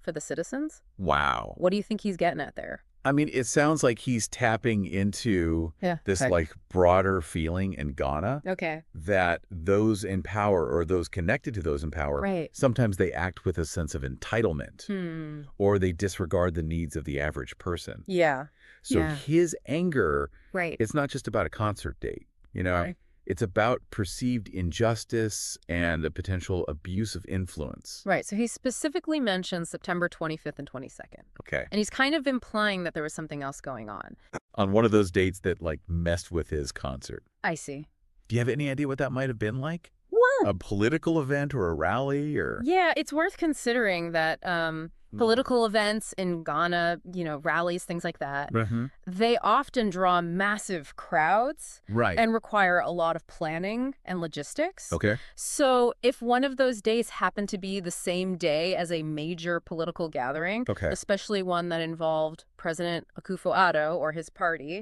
for the citizens. Wow. What do you think he's getting at there? I mean, it sounds like he's tapping into Yeah. this like broader feeling in Ghana Okay. that those in power or those connected to those in power, Right. sometimes they act with a sense of entitlement or they disregard the needs of the average person. Yeah. So his anger, Right. it's not just about a concert date, you know? Right. It's about perceived injustice and a potential abuse of influence. Right. So he specifically mentions September 25th and 22nd. Okay. And he's kind of implying that there was something else going on. On one of those dates that like messed with his concert. I see. Do you have any idea what that might have been like? What? A political event or a rally or? Yeah, it's worth considering that political events in Ghana, rallies, things like that, they often draw massive crowds and require a lot of planning and logistics. Okay. So if one of those days happened to be the same day as a major political gathering, especially one that involved President Akufo-Addo or his party,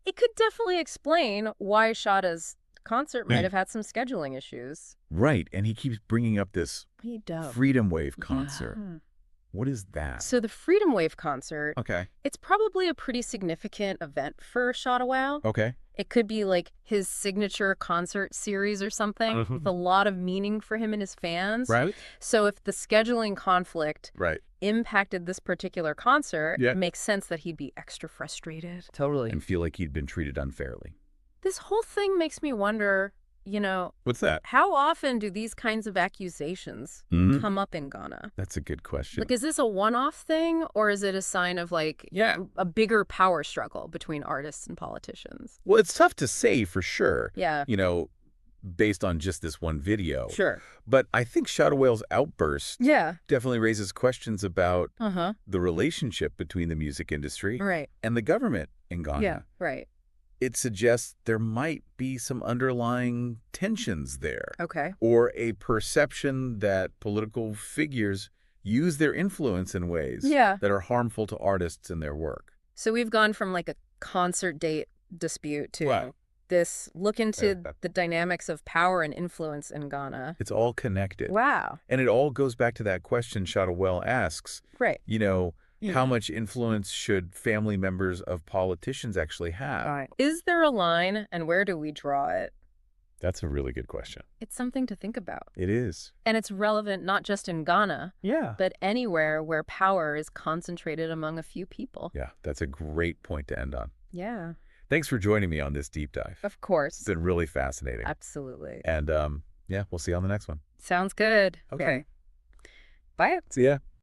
it could definitely explain why Shatta's concert might have had some scheduling issues. Right, and he keeps bringing up this Freedom Wave concert. Yeah. What is that? So the Freedom Wave concert, Okay. it's probably a pretty significant event for Shatta Wale. Okay. It could be like his signature concert series or something with a lot of meaning for him and his fans. Right. So if the scheduling conflict impacted this particular concert, it makes sense that he'd be extra frustrated. Totally. And feel like he'd been treated unfairly. This whole thing makes me wonder, What's that? how often do these kinds of accusations come up in Ghana? That's a good question. Like, is this a one-off thing, or is it a sign of, like, a bigger power struggle between artists and politicians? Well, it's tough to say for sure. Yeah. Based on just this one video. Sure. But I think Shatta Wale's outburst Yeah. definitely raises questions about the relationship between the music industry and the government in Ghana. Yeah, right. It suggests there might be some underlying tensions there. Okay. Or a perception that political figures use their influence in ways that are harmful to artists and their work. So we've gone from like a concert date dispute to this look into the dynamics of power and influence in Ghana. It's all connected. Wow. And it all goes back to that question Shatta Wale asks. Right. How much influence should family members of politicians actually have? Right. Is there a line, and where do we draw it? That's a really good question. It's something to think about. It is. And it's relevant not just in Ghana, but anywhere where power is concentrated among a few people. Yeah, that's a great point to end on. Yeah. Thanks for joining me on this deep dive. Of course. It's been really fascinating. Absolutely. And we'll see you on the next one. Sounds good. Okay. Bye. See ya.